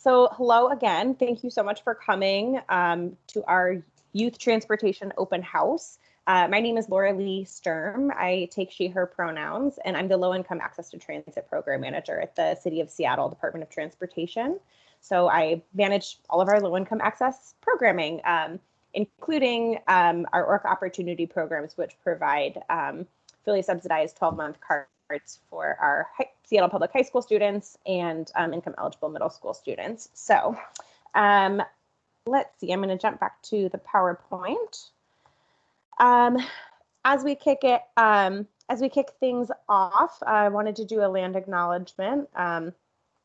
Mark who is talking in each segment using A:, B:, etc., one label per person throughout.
A: So hello again. Thank you so much for coming to our Youth Transportation Open House. My name is Laura Lee Sturm. I take she, her pronouns, and I'm the Low Income Access to Transit Program Manager at the City of Seattle Department of Transportation. So I manage all of our low income access programming, including our ORCA opportunity programs, which provide fully subsidized 12-month cards for our Seattle Public High School students and income eligible middle school students. So let's see, I'm going to jump back to the PowerPoint. As we kick things off, I wanted to do a land acknowledgement. I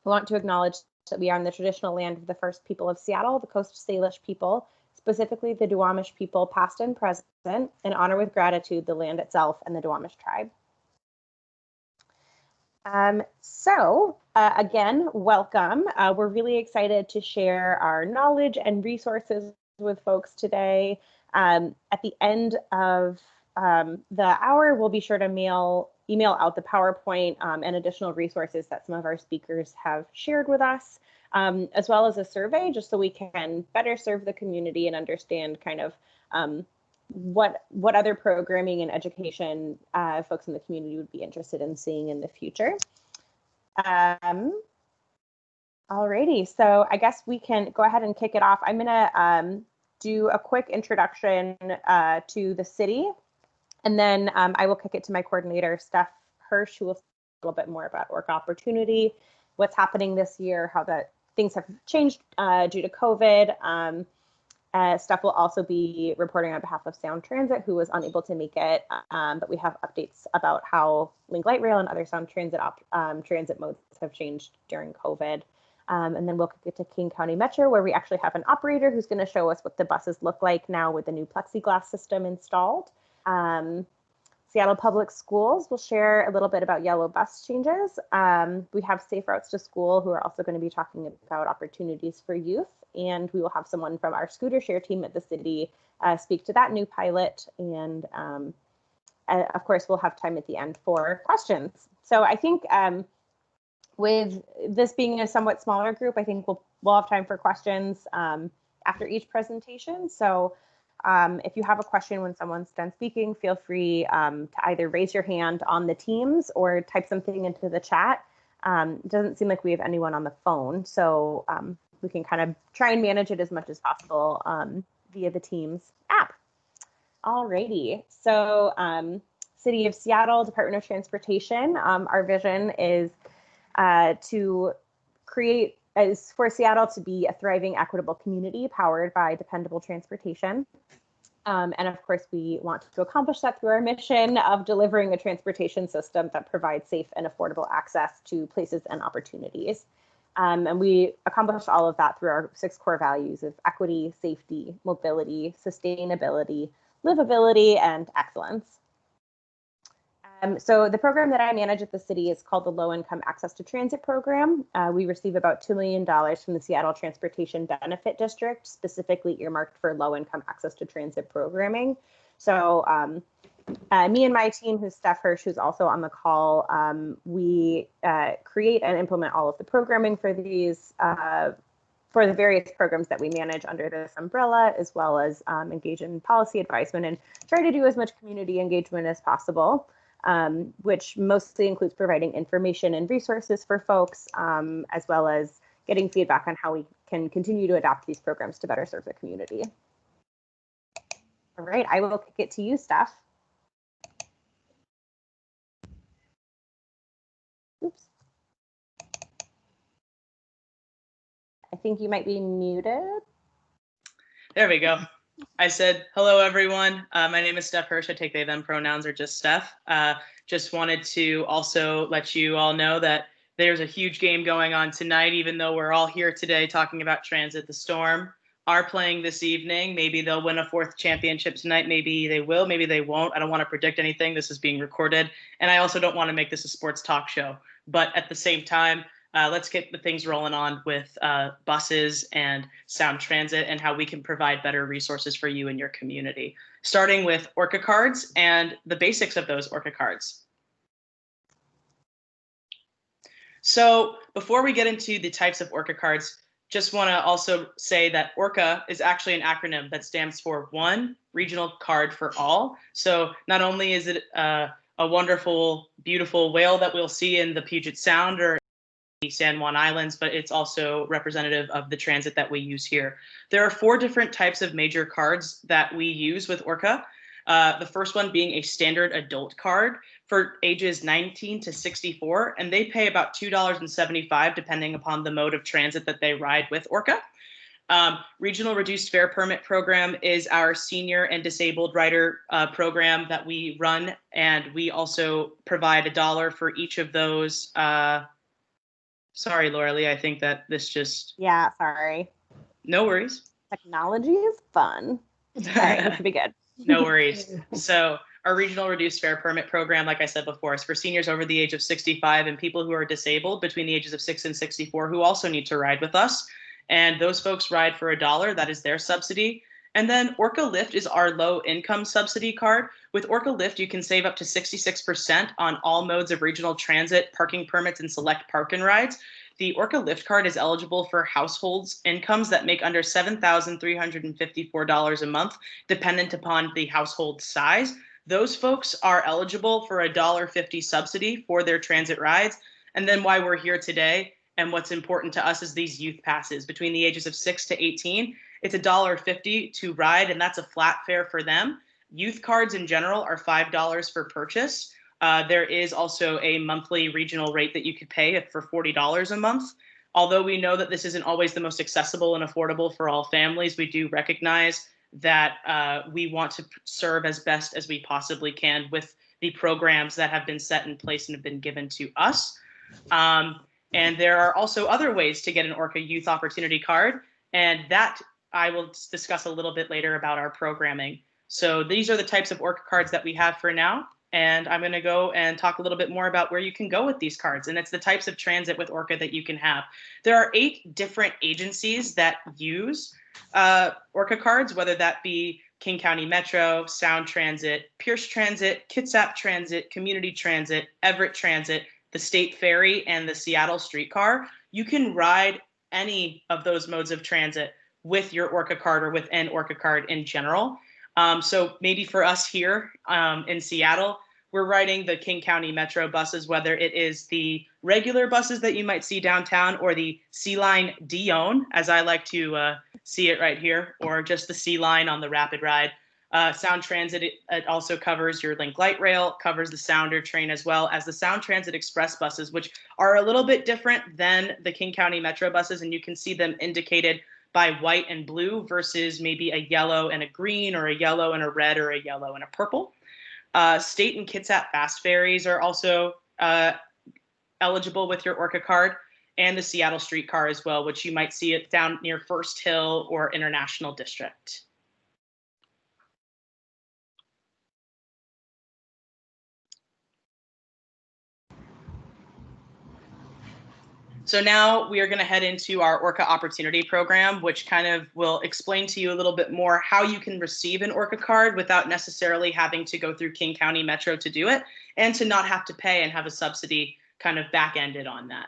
A: want to acknowledge that we are on the traditional land of the first people of Seattle, the Coast Salish people, specifically the Duwamish people, past and present, and honor with gratitude the land itself and the Duwamish tribe. Again, welcome. We're really excited to share our knowledge and resources with folks today. At the end of the hour, we'll be sure to email out the PowerPoint and additional resources that some of our speakers have shared with us, as well as a survey, just so we can better serve the community and understand kind of what other programming and education folks in the community would be interested in seeing in the future. Alrighty, so I guess we can go ahead and kick it off. I'm gonna do a quick introduction to the city, and then I will kick it to my coordinator, Steph Hirsch, who will say a little bit more about ORCA opportunity, what's happening this year, how things have changed due to COVID. Steph will also be reporting on behalf of Sound Transit, who was unable to make it, but we have updates about how Link Light Rail and other Sound Transit transit modes have changed during COVID. And then we'll kick it to King County Metro, where we actually have an operator who's going to show us what the buses look like now with the new plexiglass system installed. Seattle Public Schools will share a little bit about yellow bus changes. We have Safe Routes to School, who are also going to be talking about opportunities for youth. And we will have someone from our scooter share team at the city speak to that new pilot. And of course, we'll have time at the end for questions. So I think with this being a somewhat smaller group, I think we'll have time for questions after each presentation. So if you have a question when someone's done speaking, feel free to either raise your hand on the Teams or type something into the chat. It doesn't seem like we have anyone on the phone, so we can kind of try and manage it as much as possible via the Teams app. Alrighty, so City of Seattle, Department of Transportation, our vision is for Seattle to be a thriving, equitable community powered by dependable transportation. And of course, we want to accomplish that through our mission of delivering a transportation system that provides safe and affordable access to places and opportunities. And we accomplish all of that through our 6 core values of equity, safety, mobility, sustainability, livability, and excellence. So the program that I manage at the city is called the Low Income Access to Transit Program. We receive about $2 million from the Seattle Transportation Benefit District, specifically earmarked for low income access to transit programming. So me and my team, who's Steph Hirsch, who's also on the call, we create and implement all of the programming for these, for the various programs that we manage under this umbrella, as well as engage in policy advisement and try to do as much community engagement as possible. Which mostly includes providing information and resources for folks, as well as getting feedback on how we can continue to adapt these programs to better serve the community. All right, I will kick it to you, Steph. Oops. I think you might be muted.
B: There we go. I said, hello, everyone. My name is Steph Hirsch. I take they, them pronouns, or just Steph. Just wanted to also let you all know that there's a huge game going on tonight, even though we're all here today talking about transit. The Storm are playing this evening. Maybe they'll win a 4th championship tonight. Maybe they will. Maybe they won't. I don't want to predict anything. This is being recorded. And I also don't want to make this a sports talk show. But at the same time, let's get the things rolling on with buses and Sound Transit and how we can provide better resources for you and your community, starting with ORCA cards and the basics of those ORCA cards. So before we get into the types of ORCA cards, just want to also say that ORCA is actually an acronym that stands for One Regional Card for All. So not only is it a wonderful, beautiful whale that we'll see in the Puget Sound or the San Juan Islands, but it's also representative of the transit that we use here. There are 4 different types of major cards that we use with ORCA. The first one being a standard adult card for ages 19 to 64, and they pay about $2.75 depending upon the mode of transit that they ride with ORCA. Regional Reduced Fare Permit Program is our senior and disabled rider program that we run, and we also provide $1 for each of those. Sorry, Laura Lee, I think that this just...
A: Yeah, sorry.
B: No worries.
A: Technology is fun. All right, this will be good.
B: No worries. So our Regional Reduced Fare Permit Program, like I said before, is for seniors over the age of 65 and people who are disabled between the ages of 6 and 64 who also need to ride with us. And those folks ride for $1. That is their subsidy. And then ORCA Lift is our low income subsidy card. With ORCA Lift, you can save up to 66% on all modes of regional transit, parking permits, and select park and rides. The ORCA Lift card is eligible for households' incomes that make under $7,354 a month, dependent upon the household size. Those folks are eligible for a $1.50 subsidy for their transit rides. And then why we're here today and what's important to us is these youth passes between the ages of 6 to 18. It's $1.50 to ride, and that's a flat fare for them. Youth cards in general are $5 for purchase. There is also a monthly regional rate that you could pay for $40 a month. Although we know that this isn't always the most accessible and affordable for all families, we do recognize that we want to serve as best as we possibly can with the programs that have been set in place and have been given to us. And there are also other ways to get an ORCA Youth Opportunity Card, and that I will discuss a little bit later about our programming. So these are the types of ORCA cards that we have for now. And I'm going to go and talk a little bit more about where you can go with these cards. And it's the types of transit with ORCA that you can have. There are 8 different agencies that use ORCA cards, whether that be King County Metro, Sound Transit, Pierce Transit, Kitsap Transit, Community Transit, Everett Transit, the State Ferry, and the Seattle Streetcar. You can ride any of those modes of transit with your ORCA card or with an ORCA card in general. So maybe for us here in Seattle, we're riding the King County Metro buses, whether it is the regular buses that you might see downtown or the C-Line Dion, as I like to see it right here, or just the C-Line on the Rapid Ride. Sound Transit, it also covers your Link Light Rail, covers the Sounder train, as well as the Sound Transit Express buses, which are a little bit different than the King County Metro buses, and you can see them indicated by white and blue versus maybe a yellow and a green, or a yellow and a red, or a yellow and a purple. State and Kitsap fast ferries are also eligible with your ORCA card, and the Seattle Streetcar as well, which you might see it down near First Hill or International District. So now we are going to head into our ORCA Opportunity Program, which kind of will explain to you a little bit more how you can receive an ORCA card without necessarily having to go through King County Metro to do it, and to not have to pay and have a subsidy kind of back-ended on that.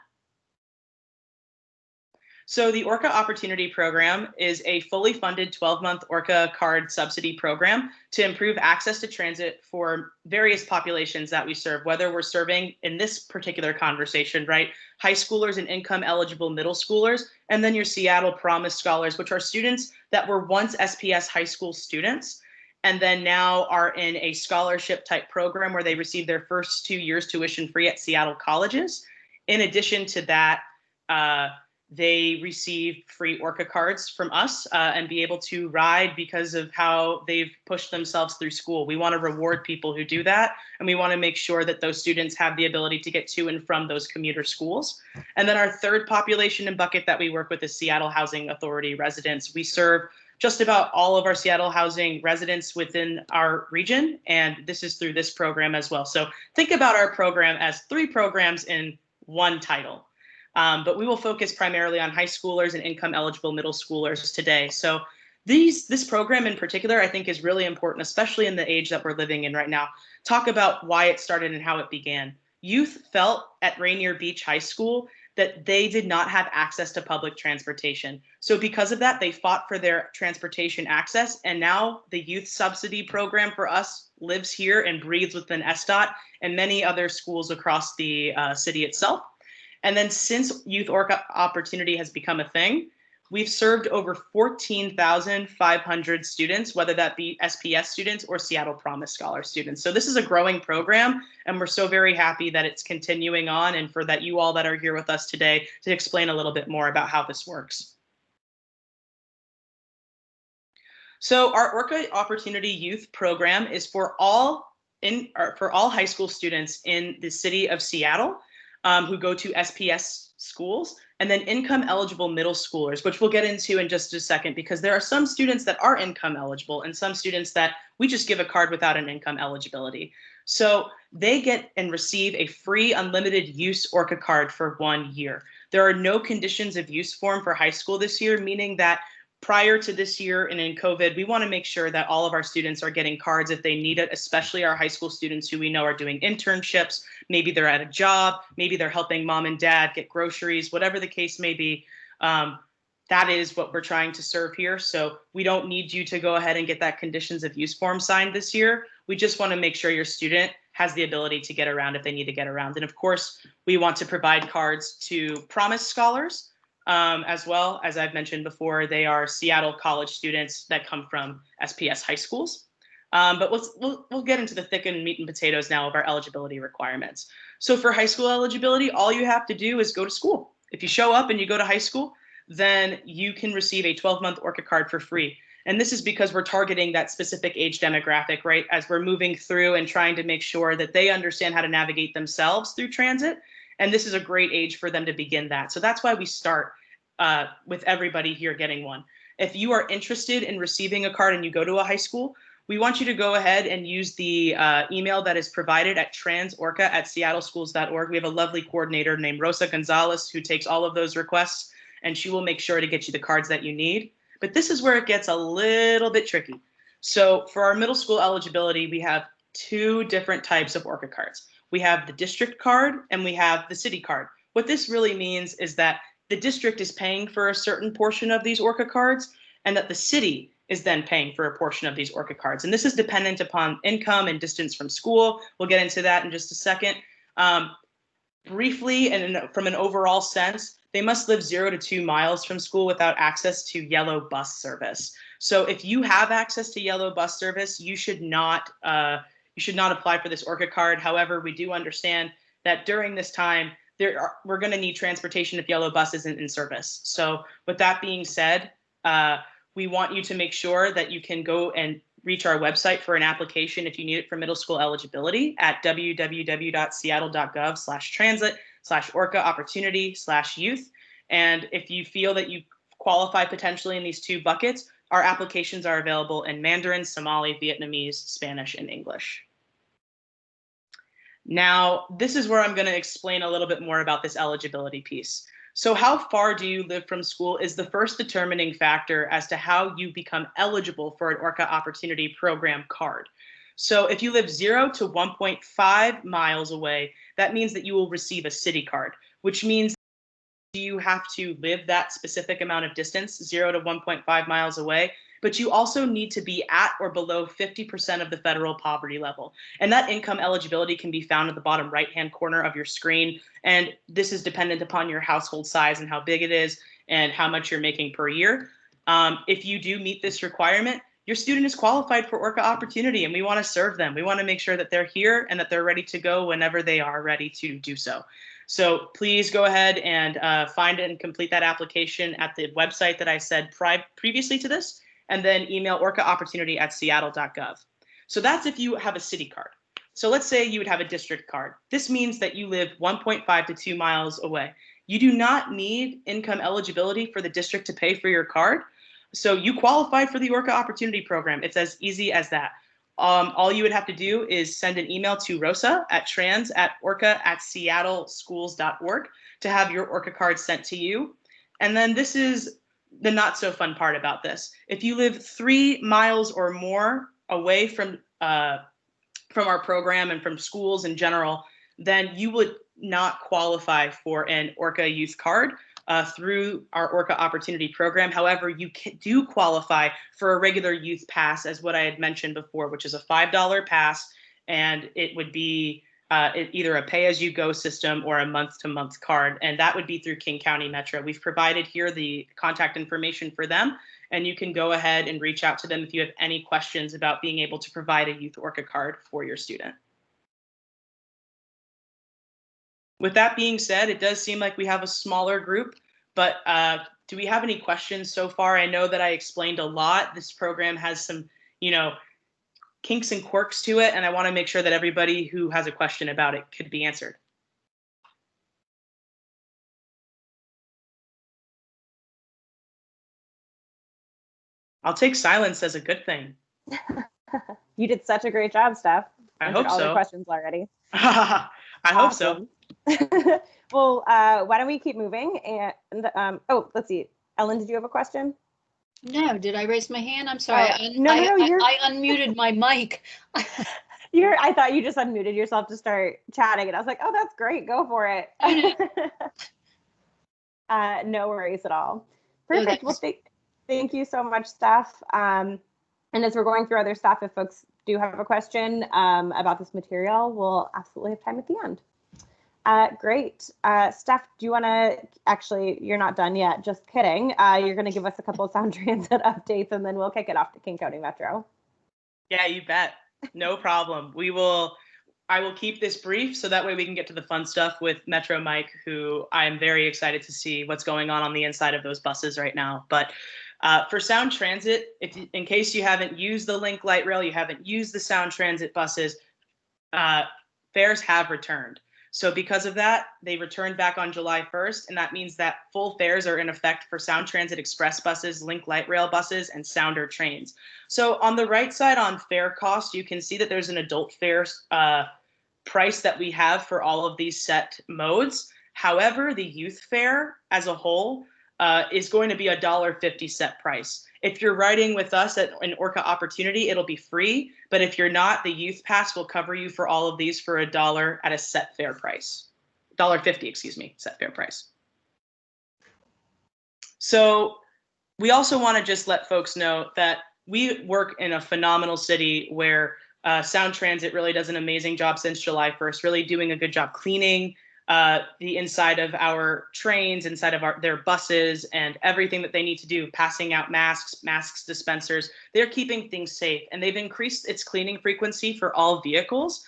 B: So the ORCA Opportunity Program is a fully funded 12-month ORCA card subsidy program to improve access to transit for various populations that we serve, whether we're serving in this particular conversation, right, high schoolers and income eligible middle schoolers, and then your Seattle Promise Scholars, which are students that were once SPS high school students and then now are in a scholarship type program where they receive their first 2 years tuition free at Seattle colleges. In addition to that, they receive free ORCA cards from us and be able to ride because of how they've pushed themselves through school. We want to reward people who do that, and we want to make sure that those students have the ability to get to and from those commuter schools. And then our third population and bucket that we work with is Seattle Housing Authority residents. We serve just about all of our Seattle housing residents within our region, and this is through this program as well. So think about our program as 3 programs in one title. But we will focus primarily on high schoolers and income eligible middle schoolers today. So this program in particular, I think, is really important, especially in the age that we're living in right now. Talk about why it started and how it began. Youth felt at Rainier Beach High School that they did not have access to public transportation. So because of that, they fought for their transportation access. And now the youth subsidy program for us lives here and breathes within SDOT and many other schools across the city itself. And then since Youth ORCA Opportunity has become a thing, we've served over 14,500 students, whether that be SPS students or Seattle Promise Scholar students. So this is a growing program, and we're so very happy that it's continuing on, and for that you all that are here with us today to explain a little bit more about how this works. So our ORCA Opportunity Youth Program is for all high school students in the city of Seattle who go to SPS schools, and then income eligible middle schoolers, which we'll get into in just a second, because there are some students that are income eligible and some students that we just give a card without an income eligibility. So they get and receive a free unlimited use ORCA card for 1 year. There are no conditions of use form for high school this year, meaning that prior to this year and in COVID, we want to make sure that all of our students are getting cards if they need it, especially our high school students who we know are doing internships. Maybe they're at a job, maybe they're helping mom and dad get groceries, whatever the case may be. That is what we're trying to serve here. So we don't need you to go ahead and get that conditions of use form signed this year. We just want to make sure your student has the ability to get around if they need to get around. And of course, we want to provide cards to Promise Scholars. As well, as I've mentioned before, they are Seattle college students that come from SPS high schools. But we'll get into the thick and meat and potatoes now of our eligibility requirements. So for high school eligibility, all you have to do is go to school. If you show up and you go to high school, then you can receive a 12-month ORCA card for free. And this is because we're targeting that specific age demographic, right? As we're moving through and trying to make sure that they understand how to navigate themselves through transit. And this is a great age for them to begin that. So that's why we start with everybody here getting one. If you are interested in receiving a card and you go to a high school, we want you to go ahead and use the email that is provided at transorca@seattleschools.org. We have a lovely coordinator named Rosa Gonzalez who takes all of those requests, and she will make sure to get you the cards that you need. But this is where it gets a little bit tricky. So for our middle school eligibility, we have two different types of ORCA cards. We have the district card and we have the city card. What this really means is that the district is paying for a certain portion of these ORCA cards, and that the city is then paying for a portion of these ORCA cards. And this is dependent upon income and distance from school. We'll get into that in just a second. Briefly, and from an overall sense, they must live 0 to 2 miles from school without access to yellow bus service. So if you have access to yellow bus service, you should not apply for this ORCA card. However, we do understand that during this time, we're going to need transportation if yellow bus isn't in service. So with that being said, we want you to make sure that you can go and reach our website for an application if you need it for middle school eligibility at www.seattle.gov/transit/ORCA opportunity/youth. And if you feel that you qualify potentially in these two buckets, our applications are available in Mandarin, Somali, Vietnamese, Spanish, and English. Now, this is where I'm going to explain a little bit more about this eligibility piece. So how far do you live from school is the first determining factor as to how you become eligible for an ORCA Opportunity Program card. So if you live 0 to 1.5 miles away, that means that you will receive a city card, which means you have to live that specific amount of distance, 0 to 1.5 miles away, but you also need to be at or below 50% of the federal poverty level. And that income eligibility can be found at the bottom right-hand corner of your screen. And this is dependent upon your household size and how big it is and how much you're making per year. If you do meet this requirement, your student is qualified for ORCA Opportunity, and we want to serve them. We want to make sure that they're here and that they're ready to go whenever they are ready to do so. So please go ahead and find and complete that application at the website that I said previously to this, and then email orcaopportunity@seattle.gov. So that's if you have a city card. So let's say you would have a district card. This means that you live 1.5 to 2 miles away. You do not need income eligibility for the district to pay for your card. So you qualify for the ORCA Opportunity Program. It's as easy as that. All you would have to do is send an email to Rosa at trans@orca@seattleschools.org to have your ORCA card sent to you. And then this is the not so fun part about this. If you live 3 miles or more away from our program and from schools in general, then you would not qualify for an ORCA youth card through our ORCA Opportunity Program. However, you do qualify for a regular youth pass, as what I had mentioned before, which is a $5 pass, and it would be either a pay-as-you-go system or a month-to-month card, and that would be through King County Metro. We've provided here the contact information for them, and you can go ahead and reach out to them if you have any questions about being able to provide a youth ORCA card for your student. With that being said, it does seem like we have a smaller group, but do we have any questions so far? I know that I explained a lot. This program has some, kinks and quirks to it, and I want to make sure that everybody who has a question about it could be answered. I'll take silence as a good thing.
A: You did such a great job, Steph.
B: I hope
A: all
B: so.
A: the questions already.
B: I hope so.
A: Well, why don't we keep moving? And oh, let's see. Ellen, did you have a question?
C: No, did I raise my hand? I'm sorry.
A: No,
C: I unmuted my mic.
A: I thought you just unmuted yourself to start chatting, and I was like, oh, that's great. Go for it. No worries at all. Perfect. Well, thank you so much, Steph. And as we're going through other stuff, if folks do have a question about this material, we'll absolutely have time at the end. Great. Steph, do you want to, actually, you're not done yet, just kidding. You're going to give us a couple of Sound Transit updates, and then we'll kick it off to King County Metro.
B: Yeah, you bet. No problem. I will keep this brief so that way we can get to the fun stuff with Metro Mike, who I am very excited to see what's going on the inside of those buses right now. But for Sound Transit, in case you haven't used the Link Light Rail, you haven't used the Sound Transit buses, fares have returned. So because of that, they returned back on July 1st, and that means that full fares are in effect for Sound Transit Express buses, Link Light Rail buses, and Sounder trains. So on the right side on fare cost, you can see that there's an adult fare price that we have for all of these set modes. However, the youth fare as a whole is going to be a $1.50 set price. If you're riding with us at an ORCA Opportunity, it'll be free. But if you're not, the youth pass will cover you for all of these for $1 at a set fare price. $1.50, excuse me, set fare price. So we also want to just let folks know that we work in a phenomenal city where Sound Transit really does an amazing job since July 1st, really doing a good job cleaning the inside of our trains, inside of their buses, and everything that they need to do, passing out masks dispensers. They're keeping things safe, and they've increased its cleaning frequency for all vehicles,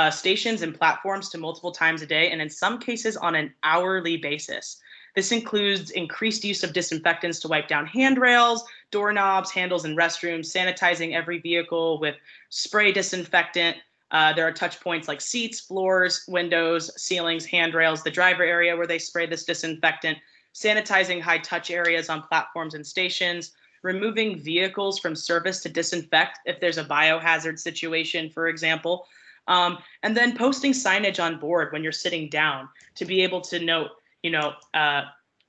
B: stations, and platforms to multiple times a day, and in some cases on an hourly basis. This includes increased use of disinfectants to wipe down handrails, doorknobs, handles, and restrooms, sanitizing every vehicle with spray disinfectant. There are touch points like seats, floors, windows, ceilings, handrails, the driver area where they spray this disinfectant, sanitizing high touch areas on platforms and stations, removing vehicles from service to disinfect if there's a biohazard situation, for example, and then posting signage on board when you're sitting down to be able to note,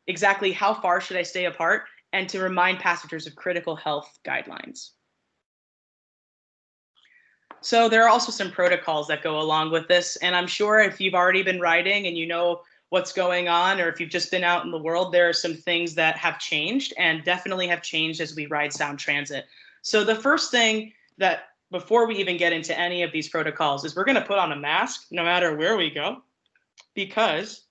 B: exactly how far should I stay apart, and to remind passengers of critical health guidelines. So there are also some protocols that go along with this, and I'm sure if you've already been riding and you know what's going on, or if you've just been out in the world, there are some things that have changed and definitely have changed as we ride Sound Transit. So the first thing that, before we even get into any of these protocols, is we're going to put on a mask no matter where we go, because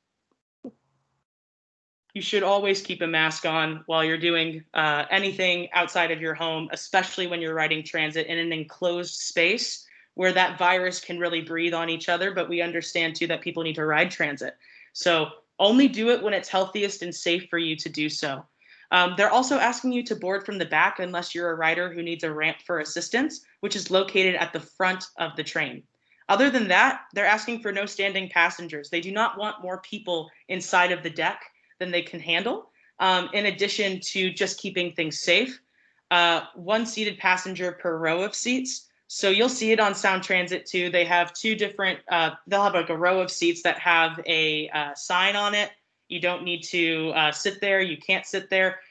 B: you should always keep a mask on while you're doing anything outside of your home, especially when you're riding transit in an enclosed space where that virus can really breathe on each other. But we understand too that people need to ride transit. So only do it when it's healthiest and safe for you to do so. They're also asking you to board from the back unless you're a rider who needs a ramp for assistance, which is located at the front of the train. Other than that, they're asking for no standing passengers. They do not want more people inside of the deck than they can handle, in addition to just keeping things safe. One seated passenger per row of seats. So you'll see it on Sound Transit too. They have two different, they'll have like a row of seats that have a sign on it. You don't need to sit there, you can't sit there.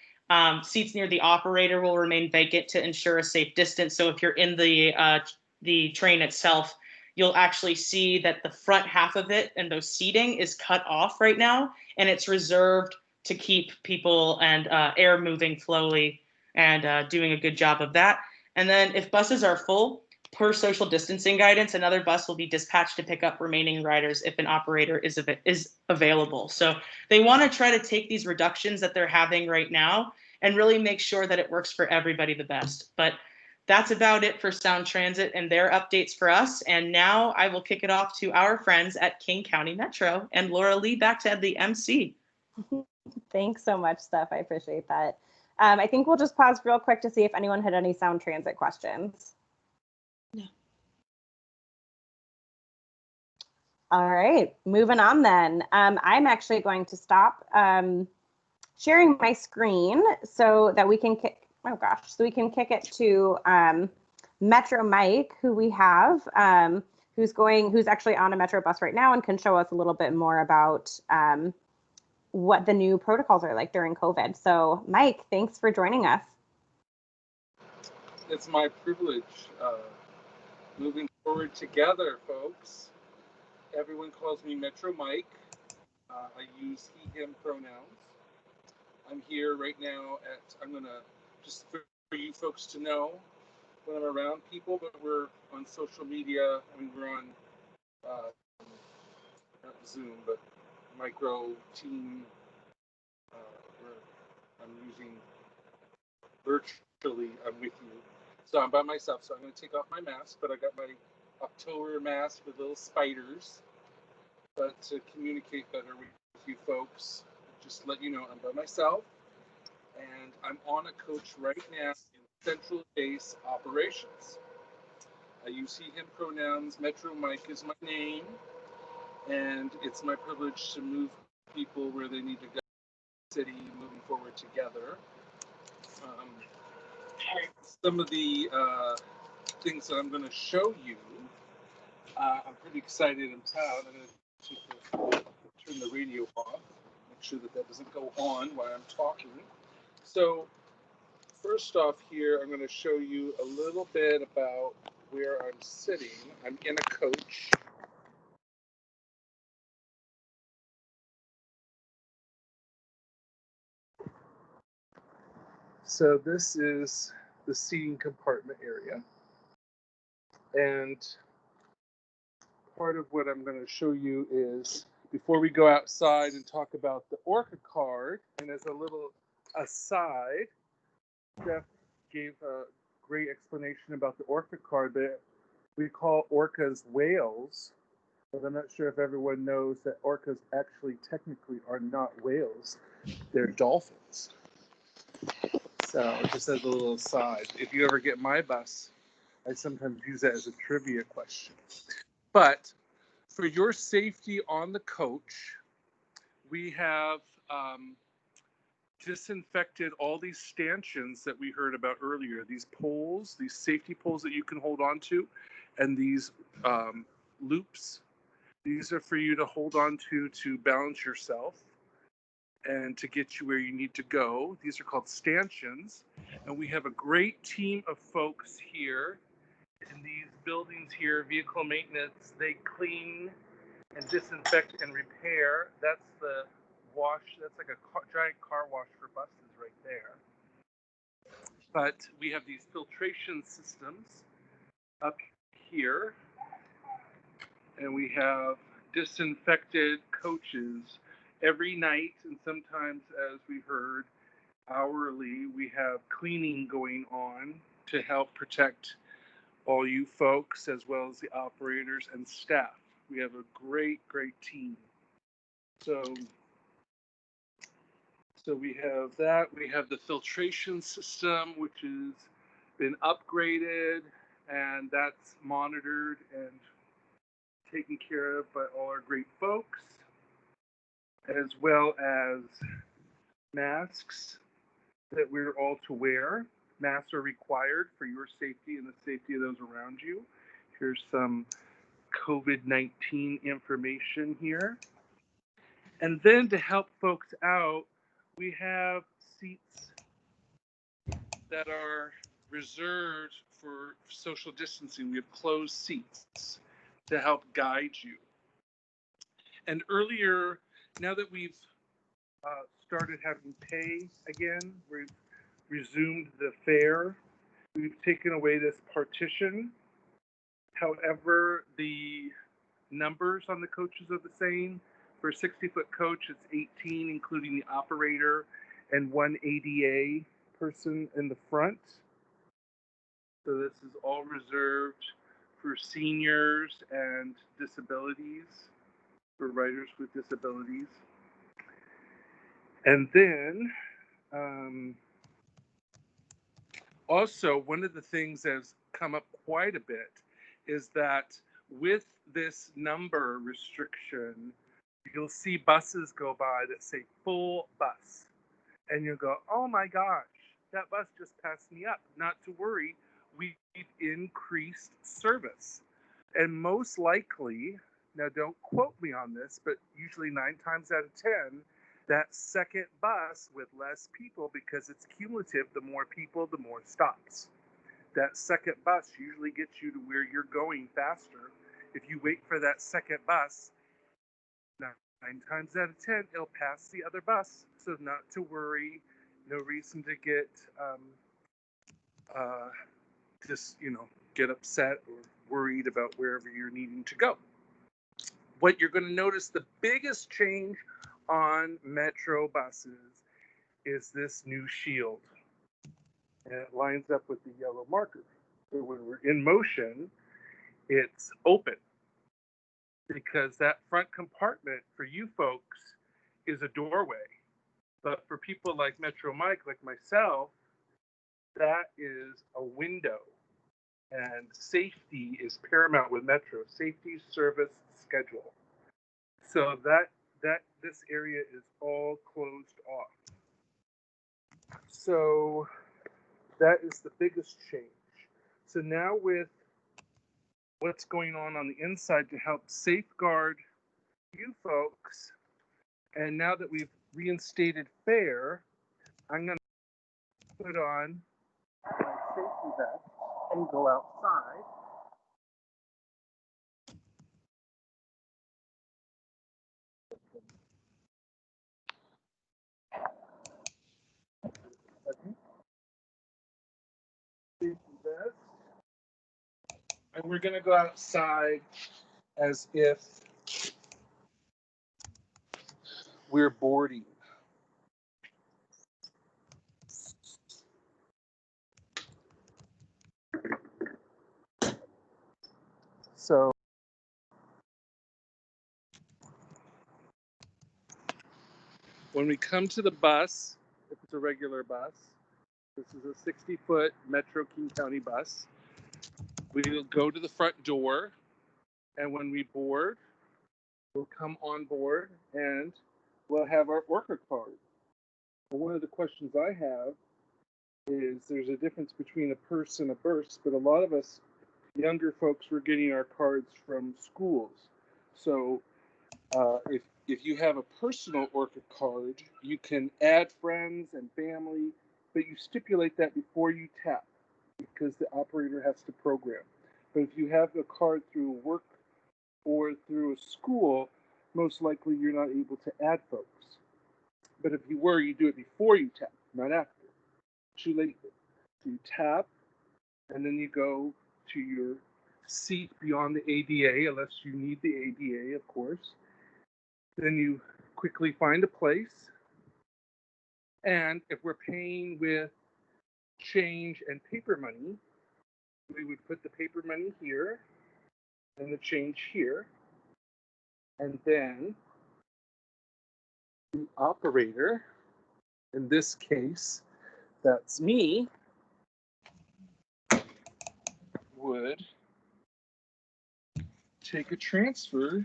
B: Seats near the operator will remain vacant to ensure a safe distance. So if you're in the train itself, you'll actually see that the front half of it and those seating is cut off right now, and it's reserved to keep people and air moving slowly and doing a good job of that. And then if buses are full, per social distancing guidance, another bus will be dispatched to pick up remaining riders if an operator is available. So they want to try to take these reductions that they're having right now and really make sure that it works for everybody the best. But that's about it for Sound Transit and their updates for us. And now I will kick it off to our friends at King County Metro and Laura Lee back to the MC.
A: Thanks so much, Steph. I appreciate that. I think we'll just pause real quick to see if anyone had any Sound Transit questions.
C: No.
A: All right, moving on then. I'm actually going to stop sharing my screen so that we can kick it to Metro Mike, who we have, who's actually on a Metro bus right now and can show us a little bit more about what the new protocols are like during COVID. So Mike, thanks for joining us.
D: It's my privilege. Moving forward together, folks. Everyone calls me Metro Mike. I use he, him pronouns. I'm here right now I'm going to, just for you folks to know, when I'm around people, but we're on social media. I mean, we're on, not Zoom, but micro team. I'm using virtually, I'm with you. So I'm by myself, so I'm going to take off my mask, but I got my October mask with little spiders. But to communicate better with you folks, just let you know I'm by myself, and I'm on a coach right now in Central Base Operations. I use he, him pronouns. Metro Mike is my name, and it's my privilege to move people where they need to go. City, moving forward together. Some of the things that I'm going to show you, I'm pretty excited and proud. I'm going to turn the radio off, make sure that doesn't go on while I'm talking. So first off here, I'm going to show you a little bit about where I'm sitting. I'm in a coach. So this is the seating compartment area. And part of what I'm going to show you is, before we go outside and talk about the ORCA card, and as a little aside, Steph gave a great explanation about the ORCA card that we call orcas whales, but I'm not sure if everyone knows that orcas actually technically are not whales, they're dolphins. So just as a little aside, if you ever get my bus, I sometimes use that as a trivia question. But for your safety on the coach, we have disinfected all these stanchions that we heard about earlier, these poles, these safety poles that you can hold on to, and these loops. These are for you to hold on to balance yourself and to get you where you need to go. These are called stanchions. And we have a great team of folks here in these buildings here, vehicle maintenance. They clean and disinfect and repair. That's the wash. That's like a giant car wash for buses right there. But we have these filtration systems up here, and we have disinfected coaches every night, and sometimes, as we heard, hourly. We have cleaning going on to help protect all you folks, as well as the operators and staff. We have a great team. So we have that. We have the filtration system, which has been upgraded, and that's monitored and taken care of by all our great folks, as well as masks that we're all to wear. Masks are required for your safety and the safety of those around you. Here's some COVID-19 information here. And then to help folks out, we have seats that are reserved for social distancing. We have closed seats. to help guide you. And earlier, now that we've started having pay again, we've resumed the fare, we've taken away this partition. However, the numbers on the coaches are the same. For a 60-foot coach, it's 18, including the operator and one ADA person in the front. So this is all reserved for seniors and disabilities, for riders with disabilities. And then also, one of the things that's come up quite a bit is that with this number restriction, you'll see buses go by that say full bus. And you'll go, oh my gosh, that bus just passed me up. Not to worry, we've increased service. And most likely, now don't quote me on this, but usually 9 times out of 10, that second bus with less people, because it's cumulative, the more people, the more stops. That second bus usually gets you to where you're going faster. If you wait for that second bus, 9 times out of 10, it'll pass the other bus. So not to worry, no reason to get get upset or worried about wherever you're needing to go. What you're going to notice, the biggest change on Metro buses is this new shield. And it lines up with the yellow marker. So when we're in motion, it's open, because that front compartment for you folks is a doorway. But for people like Metro Mike, like myself, that is a window. And safety is paramount with Metro. Safety, service, schedule. So that this area is all closed off. So that is the biggest change. So now with what's going on the inside to help safeguard you folks, and now that we've reinstated fare, I'm going to put on my safety vest and go outside. Okay. Safety vest. And we're going to go outside as if we're boarding. So when we come to the bus, if it's a regular bus, this is a 60-foot Metro King County bus. We'll go to the front door, and when we board, we'll come on board and we'll have our ORCA card. And one of the questions I have is there's a difference between a purse and a burse, but a lot of us younger folks were getting our cards from schools. So if you have a personal ORCA card, you can add friends and family, but you stipulate that before you tap, because the operator has to program. But if you have a card through work or through a school, most likely you're not able to add folks. But if you were, you do it before you tap, not after. Too late. So you tap, and then you go to your seat beyond the ADA, unless you need the ADA, of course. Then you quickly find a place. And if we're paying with change and paper money, we would put the paper money here and the change here. And then the operator, in this case, that's me, would take a transfer.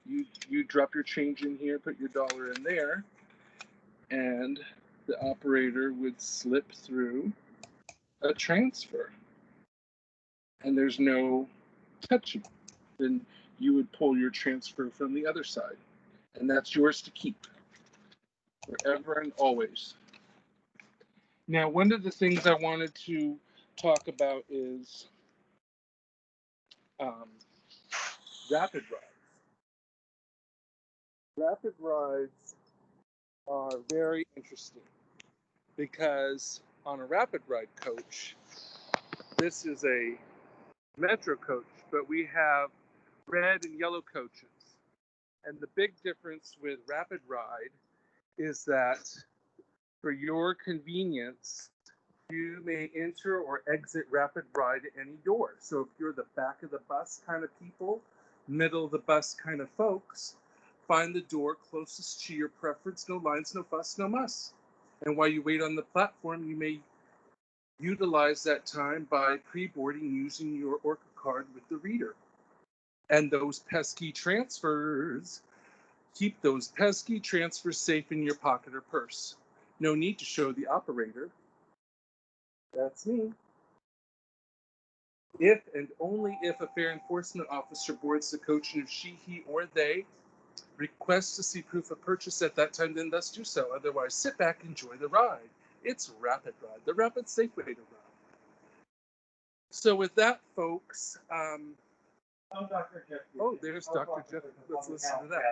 D: You drop your change in here, put your dollar in there, and the operator would slip through a transfer. And there's no touching. Then you would pull your transfer from the other side. And that's yours to keep forever and always. Now, one of the things I wanted to talk about is rapid rides. Rapid rides are very interesting because on a rapid ride coach, this is a metro coach, but we have red and yellow coaches. And the big difference with rapid ride is that for your convenience, you may enter or exit rapid ride at any door. So if you're the back of the bus kind of people, middle of the bus kind of folks, find the door closest to your preference. No lines, no fuss, no muss. And while you wait on the platform, you may utilize that time by pre-boarding using your ORCA card with the reader. And those pesky transfers, keep those pesky transfers safe in your pocket or purse. No need to show the operator. That's me. If and only if a fair enforcement officer boards the coach, and if she, he, or they requests to see proof of purchase at that time, then thus do so. Otherwise, sit back, enjoy the ride. It's rapid ride, the rapid, safe way to ride. So with that, folks,
E: Dr. Jeff.
D: oh, there's Dr. Jeff. Let's listen to that.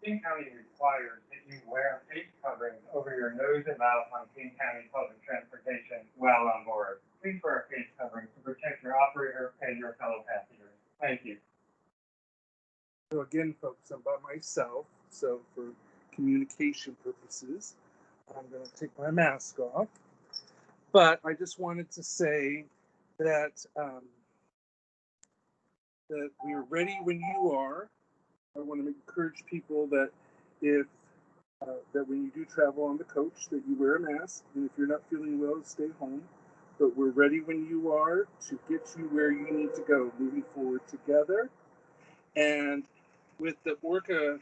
E: King County requires that you wear face coverings over your nose and mouth on King County public transportation while on board. Please wear a face covering to protect your operator and your fellow passengers. Thank you.
D: So again, folks, I'm by myself. So for communication purposes, I'm going to take my mask off. But I just wanted to say that that we're ready when you are. I want to encourage people that if that when you do travel on the coach, that you wear a mask, and if you're not feeling well, stay home. But we're ready when you are to get you where you need to go, moving forward together. And with the ORCA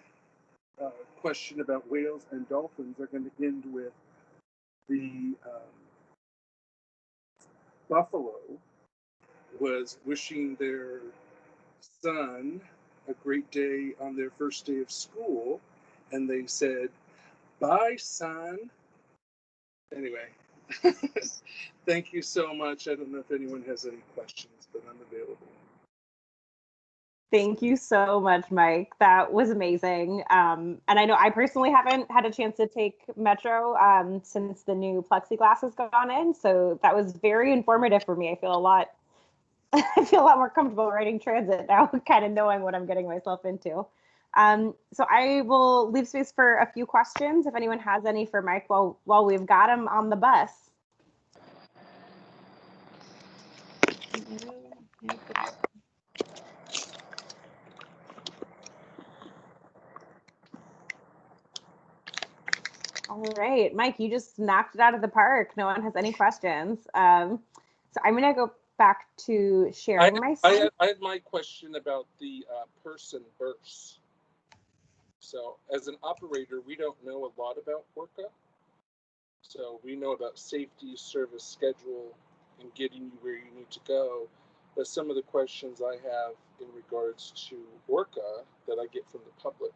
D: question about whales and dolphins, are going to end with the buffalo was wishing their son a great day on their first day of school, and they said, "Bye, son." Anyway, thank you so much. I don't know if anyone has any questions, but I'm available.
A: Thank you so much, Mike. That was amazing. And I know I personally haven't had a chance to take Metro since the new plexiglass has gone in. So that was very informative for me. I feel a lot more comfortable riding transit now, kind of knowing what I'm getting myself into. So I will leave space for a few questions if anyone has any for Mike while we've got him on the bus. All right, Mike, you just knocked it out of the park. No one has any questions. So I'm going to go back to sharing my screen.
D: I had my question about the person burst. So as an operator, we don't know a lot about ORCA. So we know about safety, service schedule, and getting you where you need to go. But some of the questions I have in regards to ORCA that I get from the public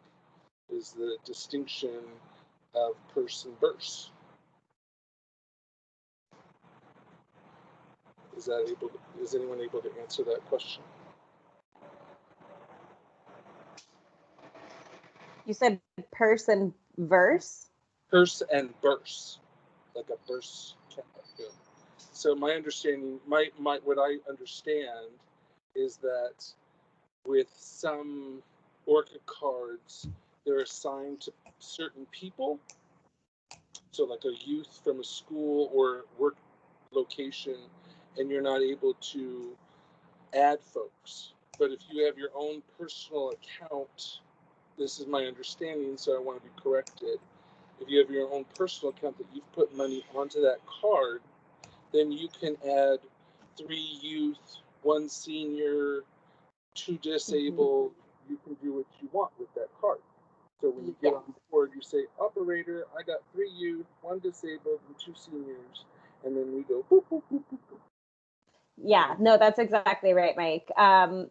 D: is the distinction of person burst. Is anyone able to answer that question?
A: You said person verse?
D: Purse and burst, like a burst. So my understanding, what I understand is that with some ORCA cards, they're assigned to certain people. So like a youth from a school or work location, and you're not able to add folks. But if you have your own personal account, this is my understanding, so I want to be corrected. If you have your own personal account that you've put money onto that card, then you can add 3 youth, 1 senior, 2 disabled. Mm-hmm. You can do what you want with that card. So when you get on board, you say, operator, I got 3 youth, 1 disabled, and 2 seniors. And then we go, boop, boop, boop, boop, boop.
A: Yeah, no, that's exactly right, Mike.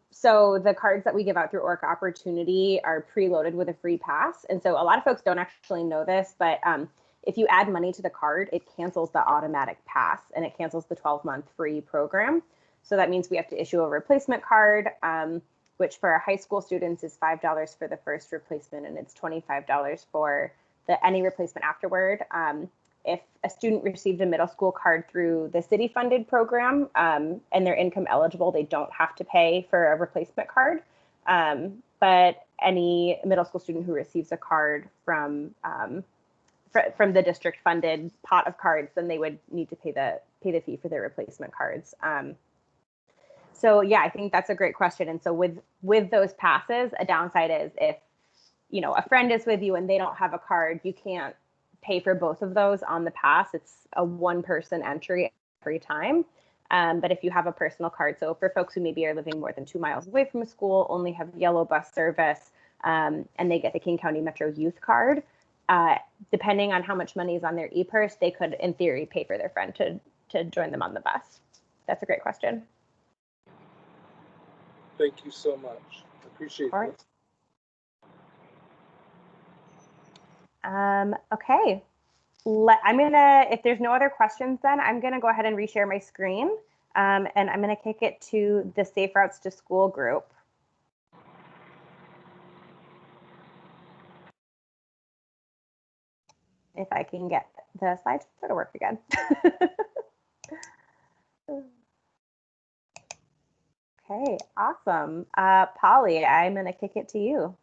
A: So the cards that we give out through ORCA Opportunity are preloaded with a free pass. And so a lot of folks don't actually know this, but if you add money to the card, it cancels the automatic pass and it cancels the 12-month free program. So that means we have to issue a replacement card. which for our high school students is $5 for the first replacement, and it's $25 for any replacement afterward. If a student received a middle school card through the city funded program and they're income eligible, they don't have to pay for a replacement card. But any middle school student who receives a card from the district funded pot of cards, then they would need to pay the fee for their replacement cards. So yeah, I think that's a great question. And so with those passes, a downside is if, you know, a friend is with you and they don't have a card, you can't pay for both of those on the pass. It's a one-person entry every time. But if you have a personal card, so for folks who maybe are living more than 2 miles away from a school, only have yellow bus service, and they get the King County Metro Youth Card, depending on how much money is on their e-purse, they could, in theory, pay for their friend to join them on the bus. That's a great question.
D: Thank you so much. Appreciate
A: All
D: this.
A: right. Okay. I'm gonna, if there's no other questions, then I'm gonna go ahead and reshare my screen, and I'm gonna kick it to the Safe Routes to School group. If I can get the slides to work again. Okay, awesome. Polly, I'm gonna kick it to you.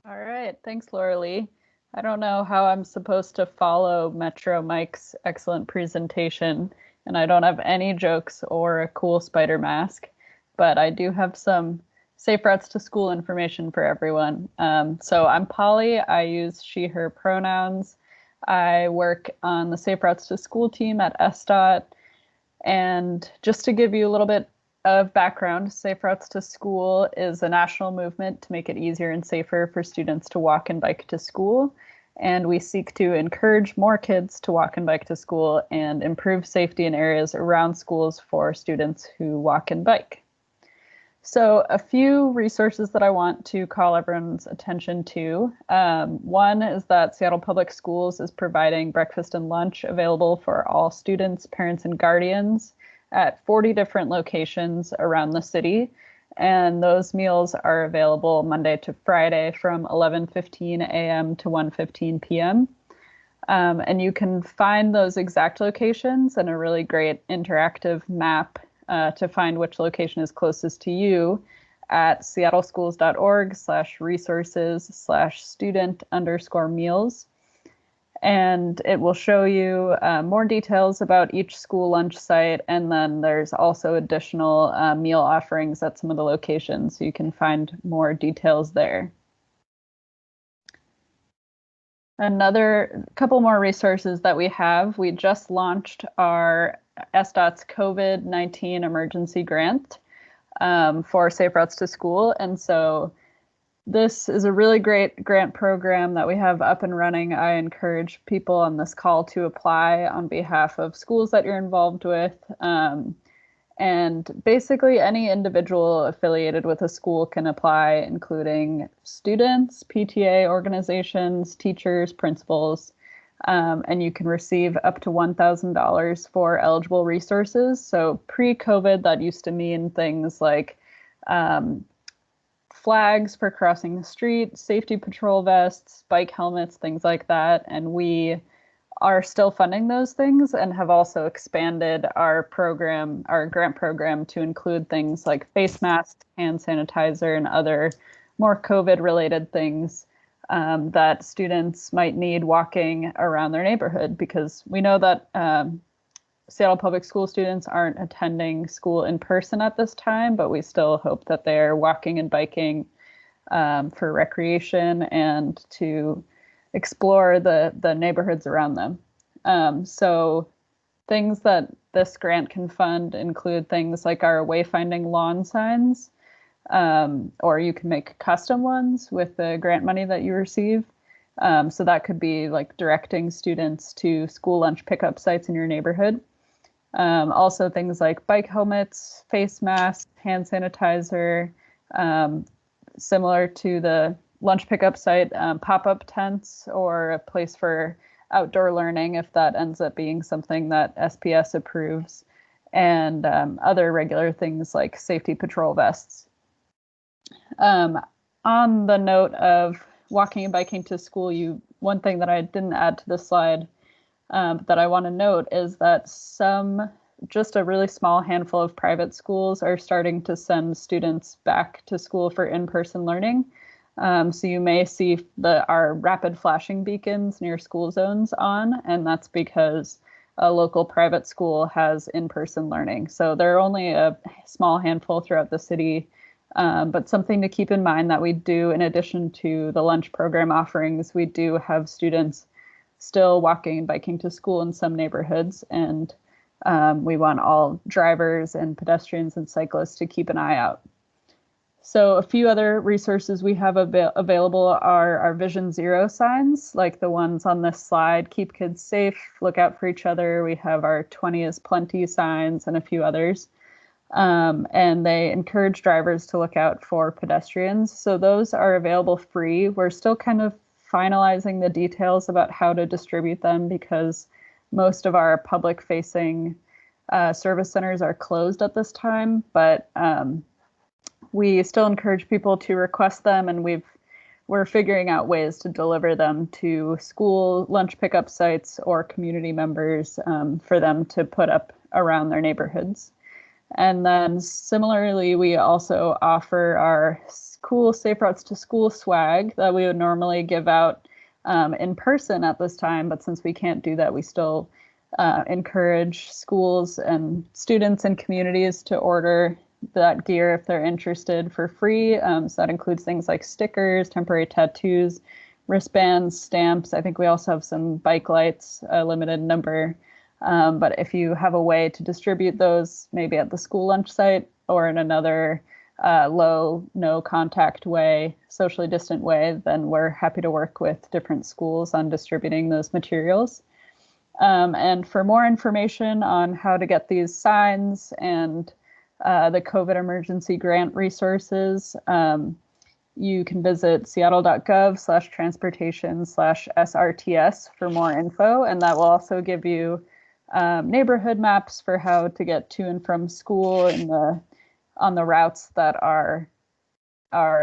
F: All right, thanks, Laura Lee. I don't know how I'm supposed to follow Metro Mike's excellent presentation, and I don't have any jokes or a cool spider mask, but I do have some safe routes to school information for everyone. So I'm Polly. I use she, her pronouns. I work on the Safe Routes to School team at SDOT. And just to give you a little bit of background, Safe Routes to School is a national movement to make it easier and safer for students to walk and bike to school. And we seek to encourage more kids to walk and bike to school and improve safety in areas around schools for students who walk and bike. So a few resources that I want to call everyone's attention to. One is that Seattle Public Schools is providing breakfast and lunch available for all students, parents, and guardians at 40 different locations around the city. And those meals are available Monday to Friday from 11:15 a.m. to 1:15 p.m. And you can find those exact locations and a really great interactive map to find which location is closest to you at seattleschools.org/resources/student_meals. And it will show you more details about each school lunch site. And then there's also additional meal offerings at some of the locations, so you can find more details there. Another couple more resources that we have. We just launched our SDOT's COVID-19 emergency grant for Safe Routes to School. And so this is a really great grant program that we have up and running. I encourage people on this call to apply on behalf of schools that you're involved with. And basically any individual affiliated with a school can apply, including students, PTA organizations, teachers, principals, and you can receive up to $1,000 for eligible resources. So pre-COVID, that used to mean things like flags for crossing the street, safety patrol vests, bike helmets, things like that. And we are still funding those things and have also expanded our program, our grant program, to include things like face masks, hand sanitizer, and other more COVID-related things that students might need walking around their neighborhood, because we know that Seattle Public School students aren't attending school in person at this time, but we still hope that they're walking and biking for recreation and to explore the neighborhoods around them. So things that this grant can fund include things like our wayfinding lawn signs, or you can make custom ones with the grant money that you receive. So that could be like directing students to school lunch pickup sites in your neighborhood. Also things like bike helmets, face masks, hand sanitizer, similar to the lunch pickup site, pop-up tents, or a place for outdoor learning if that ends up being something that SPS approves, and other regular things like safety patrol vests. On the note of walking and biking to school, one thing that I didn't add to the slide that I want to note is that just a really small handful of private schools are starting to send students back to school for in-person learning. So you may see our rapid flashing beacons near school zones on, and that's because a local private school has in-person learning. So there are only a small handful throughout the city, but something to keep in mind that we do, in addition to the lunch program offerings, we do have students still walking and biking to school in some neighborhoods, and we want all drivers and pedestrians and cyclists to keep an eye out. So a few other resources we have available are our Vision Zero signs, like the ones on this slide: keep kids safe, look out for each other. We have our 20 is plenty signs and a few others. And they encourage drivers to look out for pedestrians. So those are available free. We're still kind of finalizing the details about how to distribute them because most of our public facing service centers are closed at this time, but we still encourage people to request them, and we're figuring out ways to deliver them to school lunch pickup sites or community members for them to put up around their neighborhoods. And then similarly, we also offer our cool Safe Routes to School swag that we would normally give out in person at this time, but since we can't do that, we still encourage schools and students and communities to order that gear if they're interested for free. So that includes things like stickers, temporary tattoos, wristbands, stamps. I think we also have some bike lights, a limited number. But if you have a way to distribute those, maybe at the school lunch site or in another low, no contact way, socially distant way, then we're happy to work with different schools on distributing those materials. And for more information on how to get these signs and the COVID emergency grant resources, you can visit seattle.gov/transportation/SRTS for more info, and that will also give you neighborhood maps for how to get to and from school on the routes that are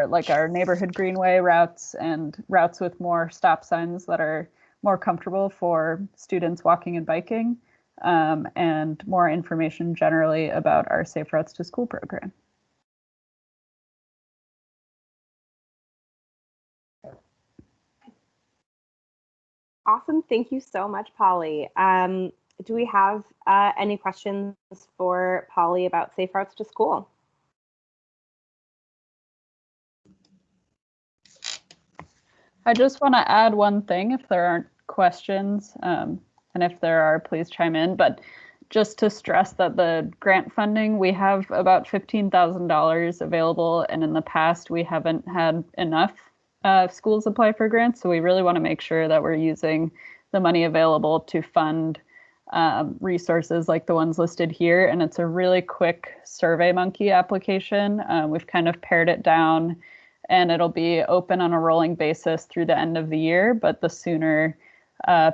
F: like our neighborhood greenway routes and routes with more stop signs that are more comfortable for students walking and biking, and more information generally about our Safe Routes to School program.
A: Awesome. Thank you so much, Polly. Do we have any questions for Polly about Safe Routes to School?
F: I just want to add one thing if there aren't questions, and if there are, please chime in. But just to stress that the grant funding, we have about $15,000 available, and in the past we haven't had enough schools apply for grants. So we really want to make sure that we're using the money available to fund resources like the ones listed here. And it's a really quick SurveyMonkey application. We've kind of pared it down, and it'll be open on a rolling basis through the end of the year. But the sooner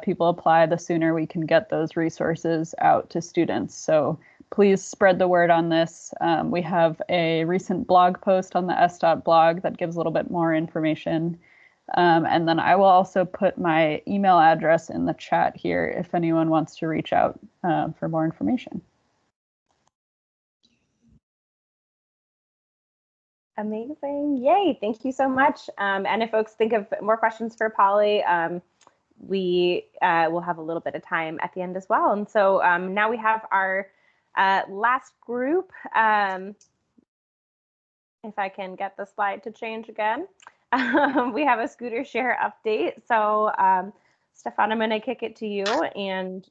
F: people apply, the sooner we can get those resources out to students. So please spread the word on this. We have a recent blog post on the SDOT blog that gives a little bit more information. And then I will also put my email address in the chat here if anyone wants to reach out for more information.
A: Amazing. Yay. Thank you so much. And if folks think of more questions for Polly, we will have a little bit of time at the end as well. And so now we have our last group. If I can get the slide to change again. We have a scooter share update. So Stefan, I'm going to kick it to you and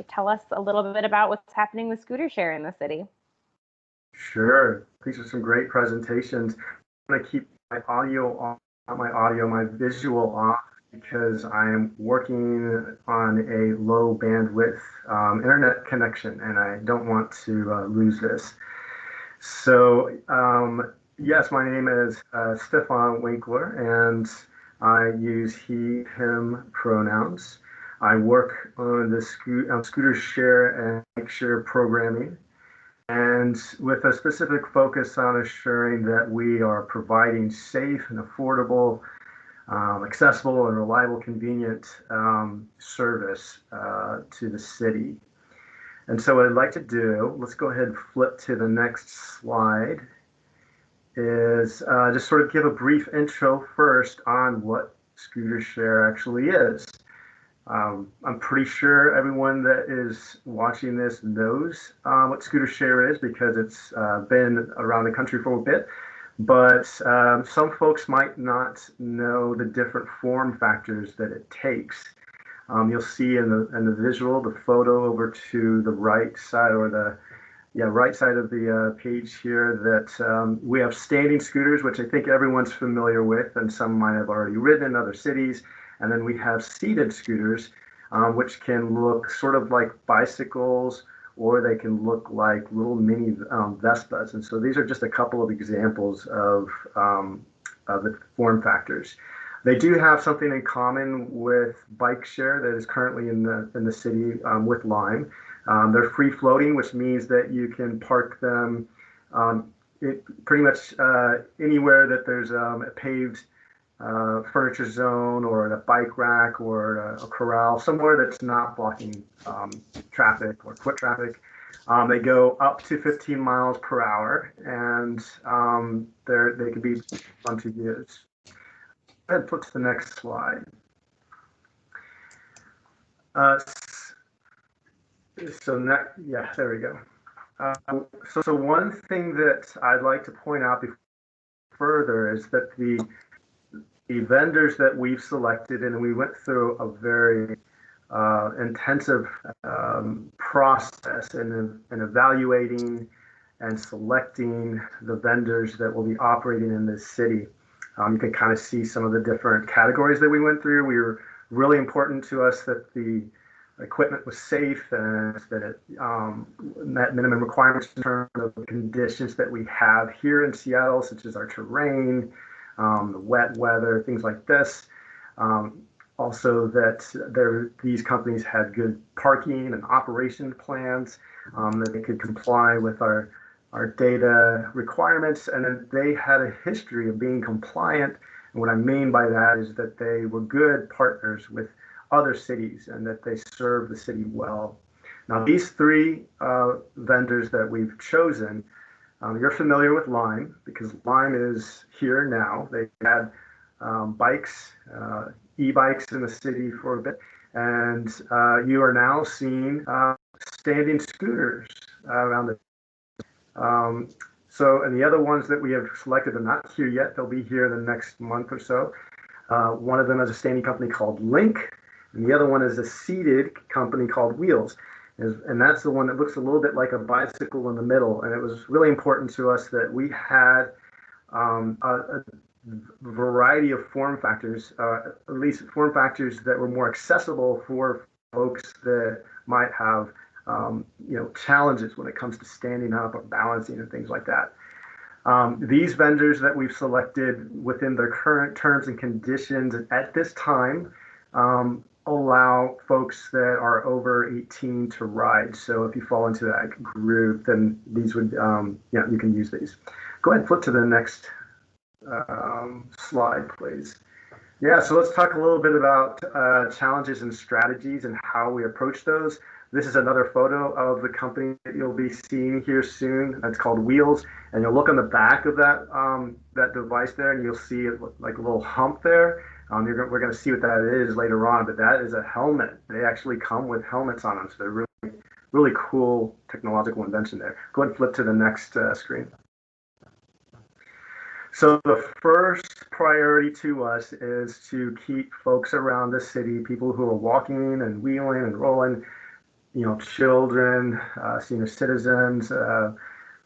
A: tell us a little bit about what's happening with scooter share in the city.
G: Sure. These are some great presentations. I'm going to keep my audio off, not my visual off, because I am working on a low bandwidth internet connection, and I don't want to lose this. So yes, my name is Stefan Winkler, and I use he, him pronouns. I work on the scooter share and bike share programming. and with a specific focus on assuring that we are providing safe and affordable, accessible and reliable, convenient service to the city. And so what I'd like to do, let's go ahead and flip to the next slide, is just sort of give a brief intro first on what scooter share actually is. I'm pretty sure everyone that is watching this knows what scooter share is because it's been around the country for a bit, but some folks might not know the different form factors that it takes. You'll see in the visual, the photo over to the right side, or the right side of the page here, that we have standing scooters, which I think everyone's familiar with, and some might have already ridden in other cities. And then we have seated scooters, which can look sort of like bicycles, or they can look like little mini Vespas. And so these are just a couple of examples of the form factors. They do have something in common with bike share that is currently in the city with Lime. They're free floating, which means that you can park them pretty much anywhere that there's a paved furniture zone or a bike rack or a corral, somewhere that's not blocking traffic or foot traffic. They go up to 15 miles per hour, and they can be fun to use. Go ahead and flip to the next slide. There we go. So one thing that I'd like to point out further is that the vendors that we've selected, and we went through a very intensive process in evaluating and selecting the vendors that will be operating in this city. You can kind of see some of the different categories that we went through. We were really important to us that the equipment was safe and that it met minimum requirements in terms of the conditions that we have here in Seattle, such as our terrain, the wet weather, things like this. Also that these companies had good parking and operation plans, that they could comply with our data requirements, and then they had a history of being compliant. And what I mean by that is that they were good partners with other cities and that they serve the city well. Now, these three vendors that we've chosen, you're familiar with Lime because Lime is here now. They had bikes, e-bikes in the city for a bit, and you are now seeing standing scooters around the and the other ones that we have selected are not here yet. They'll be here in the next month or so. One of them is a standing company called Link, and the other one is a seated company called Wheels. And that's the one that looks a little bit like a bicycle in the middle. And it was really important to us that we had a variety of form factors, at least form factors that were more accessible for folks that might have challenges when it comes to standing up or balancing and things like that. These vendors that we've selected within their current terms and conditions at this time allow folks that are over 18 to ride. So if you fall into that group, then these would, you can use these. Go ahead and flip to the next slide, please. Yeah, so let's talk a little bit about challenges and strategies and how we approach those. This is another photo of the company that you'll be seeing here soon. It's called Wheels, and you'll look on the back of that device there, and you'll see it like a little hump there. We're going to see what that is later on, but that is a helmet. They actually come with helmets on them, so they're really, really cool technological invention there. Go ahead and flip to the next screen. So the first priority to us is to keep folks around the city, people who are walking and wheeling and rolling, children, senior citizens,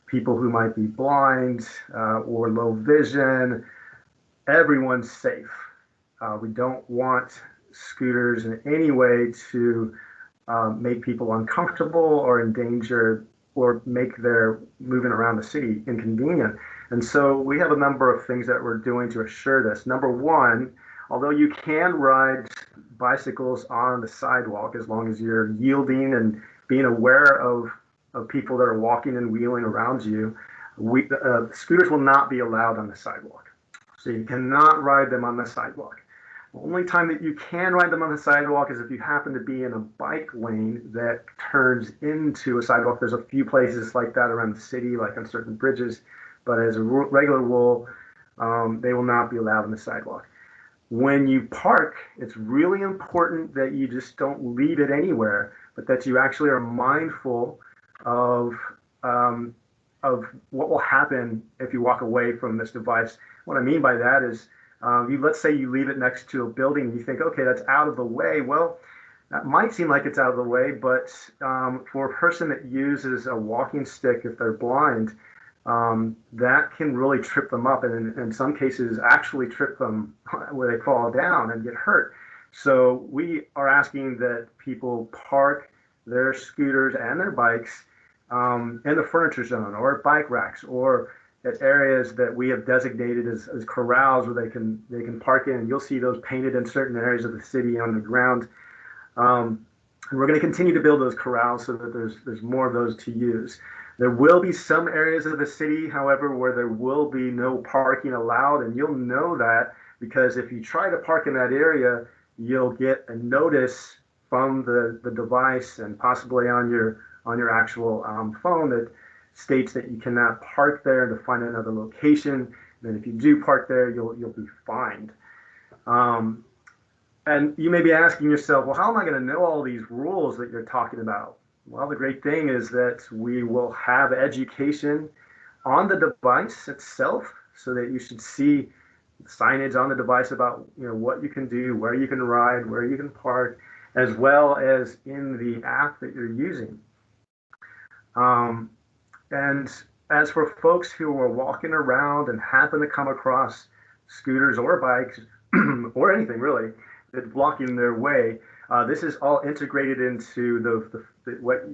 G: people who might be blind or low vision. Everyone's safe. We don't want scooters in any way to make people uncomfortable or endanger or make their moving around the city inconvenient. And so we have a number of things that we're doing to assure this. Number one, although you can ride bicycles on the sidewalk as long as you're yielding and being aware of of people that are walking and wheeling around you, scooters will not be allowed on the sidewalk. So you cannot ride them on the sidewalk. The only time that you can ride them on the sidewalk is if you happen to be in a bike lane that turns into a sidewalk. There's a few places like that around the city, like on certain bridges, but as a regular rule, they will not be allowed on the sidewalk. When you park, it's really important that you just don't leave it anywhere, but that you actually are mindful of what will happen if you walk away from this device. What I mean by that is, let's say you leave it next to a building and you think, okay, that's out of the way. Well, that might seem like it's out of the way, but for a person that uses a walking stick, if they're blind, that can really trip them up, and in some cases actually trip them where they fall down and get hurt. So we are asking that people park their scooters and their bikes in the furniture zone or bike racks or at areas that we have designated as corrals where they can park in. And you'll see those painted in certain areas of the city on the ground. And we're going to continue to build those corrals so that there's more of those to use. There will be some areas of the city, however, where there will be no parking allowed, and you'll know that because if you try to park in that area, you'll get a notice from the device and possibly on your actual phone that states that you cannot park there, to find another location. And then if you do park there, you'll be fined. And you may be asking yourself, well, how am I going to know all these rules that you're talking about? Well, the great thing is that we will have education on the device itself, so that you should see signage on the device about what you can do, where you can ride, where you can park, as well as in the app that you're using. And as for folks who are walking around and happen to come across scooters or bikes or anything really that's blocking their way, this is all integrated into what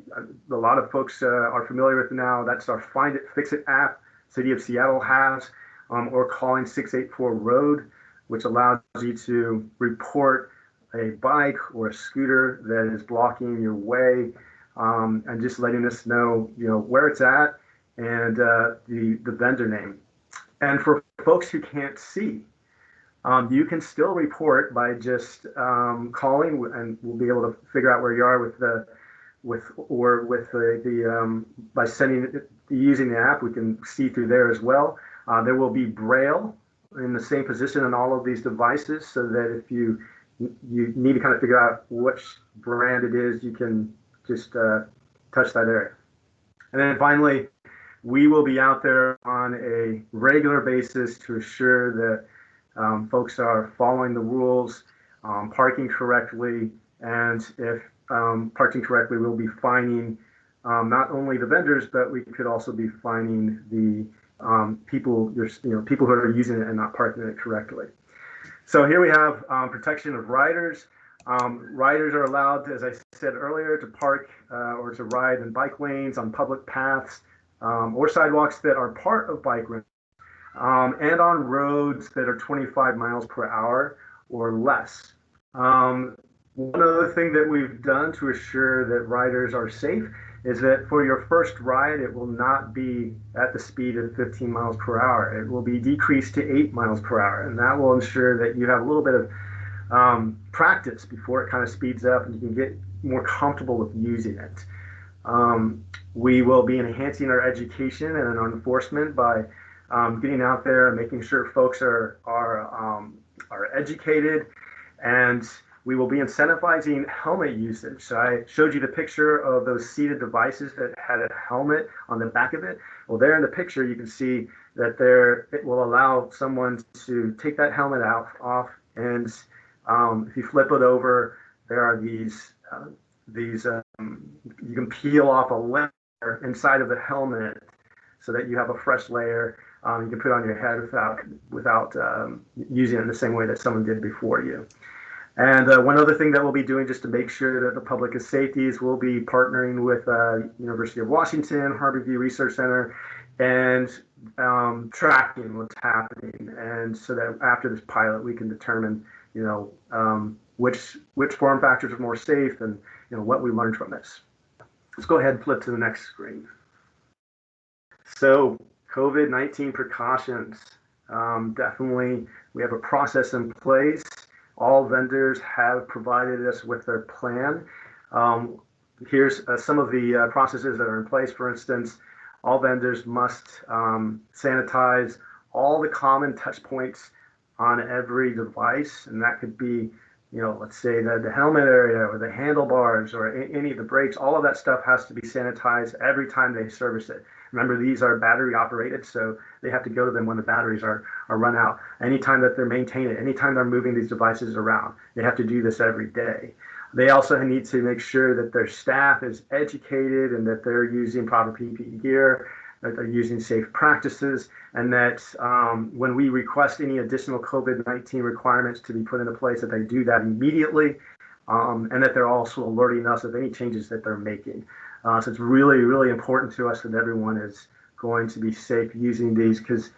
G: a lot of folks are familiar with now. That's our Find It, Fix It app City of Seattle has, or calling 684 Road, which allows you to report a bike or a scooter that is blocking your way, and just letting us know, where it's at and the vendor name. And for folks who can't see, you can still report by just calling, and we'll be able to figure out where you are by using the app. We can see through there as well. There will be Braille in the same position on all of these devices, so that if you need to kind of figure out which brand it is, you can just touch that area. And then finally, we will be out there on a regular basis to assure that folks are following the rules, parking correctly, and if parking correctly, we'll be fining not only the vendors, but we could also be fining the people who are using it and not parking it correctly. So here we have protection of riders. Riders are allowed, as I said earlier, to park or to ride in bike lanes, on public paths, or sidewalks that are part of bike lanes, and on roads that are 25 miles per hour or less. One other thing that we've done to assure that riders are safe is that for your first ride, it will not be at the speed of 15 miles per hour. It will be decreased to 8 miles per hour, and that will ensure that you have a little bit of practice before it kind of speeds up and you can get more comfortable with using it. We will be enhancing our education and our enforcement by getting out there and making sure folks are educated, and we will be incentivizing helmet usage. So I showed you the picture of those seated devices that had a helmet on the back of it. Well, there in the picture, you can see that it will allow someone to take that helmet off, and if you flip it over, there are these you can peel off a layer inside of the helmet so that you have a fresh layer you can put on your head without using it in the same way that someone did before you. And one other thing that we'll be doing just to make sure that the public is safe is we'll be partnering with University of Washington, Harborview Research Center, and tracking what's happening. And so that after this pilot, we can determine, which form factors are more safe and, what we learned from this. Let's go ahead and flip to the next screen. So COVID-19 precautions. Definitely, we have a process in place. All vendors have provided us with their plan. Here's some of the processes that are in place. For instance, all vendors must sanitize all the common touch points on every device, and that could be, let's say the helmet area or the handlebars or any of the brakes. All of that stuff has to be sanitized every time they service it. Remember, these are battery operated, so they have to go to them when the batteries are run out. Anytime that they're maintaining it, anytime they're moving these devices around, they have to do this every day. They also need to make sure that their staff is educated and that they're using proper PPE gear, that they're using safe practices, and that when we request any additional COVID-19 requirements to be put into place, that they do that immediately, and that they're also alerting us of any changes that they're making. So it's really, really important to us that everyone is going to be safe using these, because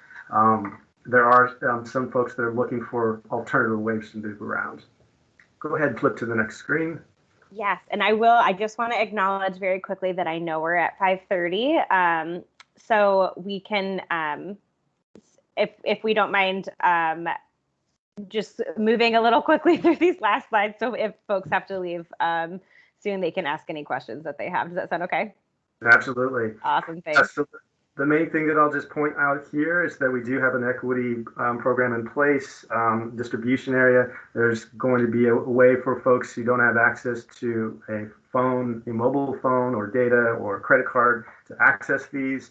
G: there are some folks that are looking for alternative ways to move around. Go ahead and flip to the next screen.
A: Yes, and I just want to acknowledge very quickly that I know we're at 5:30. So we can, if we don't mind, just moving a little quickly through these last slides. So if folks have to leave soon, they can ask any questions that they have. Does that sound okay?
G: Absolutely.
A: Awesome, thanks.
G: So the main thing that I'll just point out here is that we do have an equity program in place, distribution area. There's going to be a way for folks who don't have access to a phone, a mobile phone or data or a credit card to access these.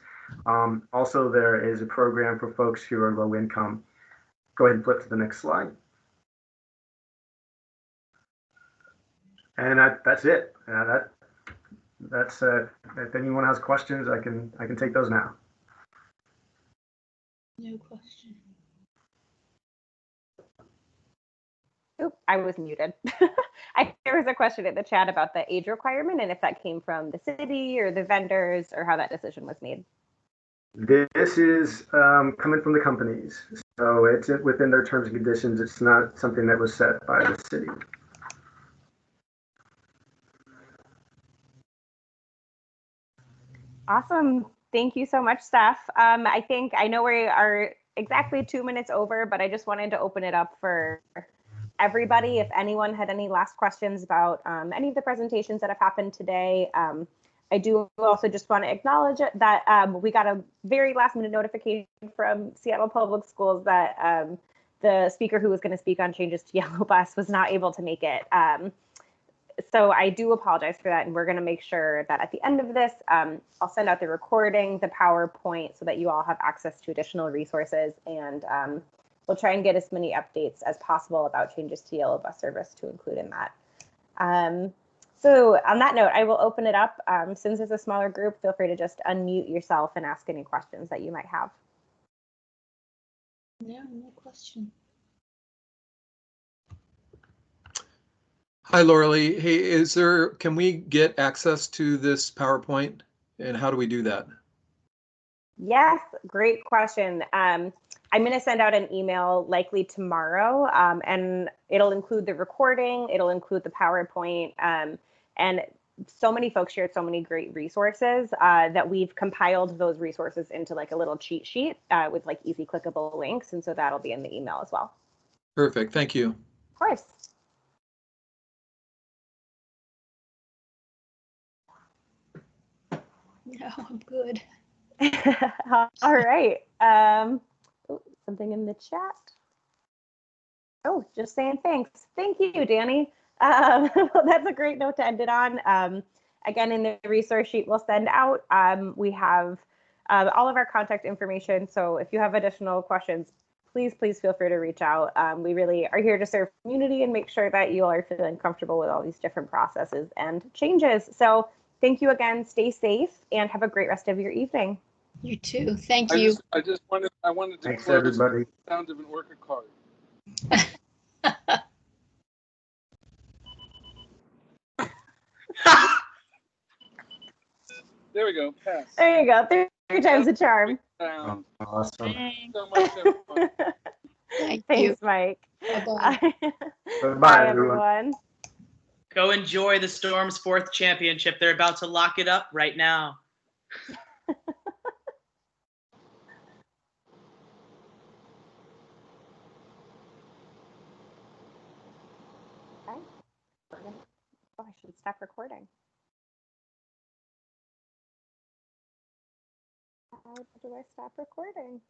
G: Also, there is a program for folks who are low income. Go ahead and flip to the next slide. And that's it. That's if anyone has questions, I can take those now.
C: No question.
A: Oop, I was muted. There was a question in the chat about the age requirement and if that came from the city or the vendors or how that decision was made.
G: This is coming from the companies, so it's within their terms and conditions. It's not something that was set by the city.
A: Awesome. Thank you so much, Steph. I know we are exactly 2 minutes over, but I just wanted to open it up for everybody. If anyone had any last questions about any of the presentations that have happened today. I do also just want to acknowledge that we got a very last minute notification from Seattle Public Schools that the speaker who was going to speak on changes to Yellow Bus was not able to make it. So I do apologize for that, and we're going to make sure that at the end of this, I'll send out the recording, the PowerPoint, so that you all have access to additional resources, and we'll try and get as many updates as possible about changes to Yellow Bus service to include in that. So on that note, I will open it up. Since it's a smaller group, feel free to just unmute yourself and ask any questions that you might have.
C: No question.
H: Hi, Lauralee. Hey, can we get access to this PowerPoint, and how do we do that?
A: Yes, great question. I'm going to send out an email likely tomorrow, and it'll include the recording, it'll include the PowerPoint, and so many folks shared so many great resources that we've compiled those resources into like a little cheat sheet with like easy clickable links, and so that'll be in the email as well.
H: Perfect, thank you.
A: Of course.
C: No, I'm good.
A: All right. Something in the chat. Oh, just saying thanks. Thank you, Danny. That's a great note to end it on. Again, in the resource sheet we'll send out, we have all of our contact information. So if you have additional questions, please feel free to reach out. We really are here to serve community and make sure that you all are feeling comfortable with all these different processes and changes. So thank you again, stay safe, and have a great rest of your evening.
C: You too. Thank you.
D: I wanted to
G: Thanks,
D: close
G: everybody.
D: with the sound of an ORCA card. There we go. Pass.
A: There you go. Three times the charm.
D: Sound.
G: Awesome.
D: So much, everyone.
C: Thank you.
A: Thanks, Mike.
C: Bye-bye.
G: Bye-bye,
A: Bye,
G: everyone.
A: everyone.
B: Go enjoy the Storm's 4th championship. They're about to lock it up right now.
A: Okay. Oh, I should stop recording. How do I stop recording?